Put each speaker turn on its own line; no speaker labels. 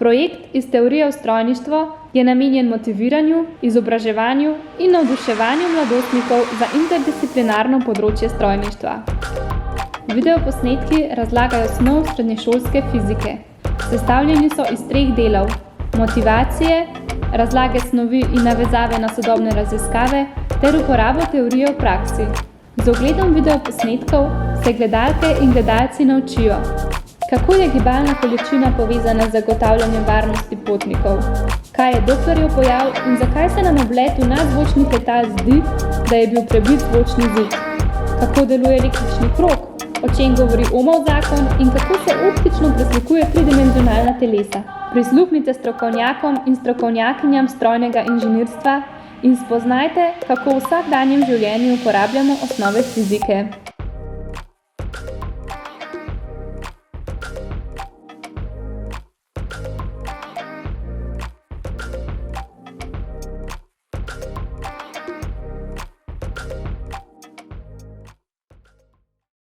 Projekt iz teorije v strojništvo je namenjen motiviranju, izobraževanju in navduševanju mladostnikov za interdisciplinarno področje strojništva. Videoposnetki razlagajo snov srednješolske fizike. Sestavljeni so iz 3 delov: motivacije, razlage snovi in navezave na sodobne raziskave ter uporabo teorije v praksi. Z ogledom videoposnetkov se gledalke in gledalci naučijo, kako je gibalna količina povezana z zagotavljanjem varnosti potnikov, kaj je Dopplerjev pojav in zakaj se nam ob letu nadzvočnih letal zdi, da je bil prebit zvočni zid, kako deluje električni krog, o čem govori Ohmov zakon in kako se optično preslikuje tridimenzionalna telesa. Prisluhnite strokovnjakom in strokovnjakinjam strojnega inženirstva in spoznajte, kako v vsakdanjem življenju uporabljamo osnove fizike.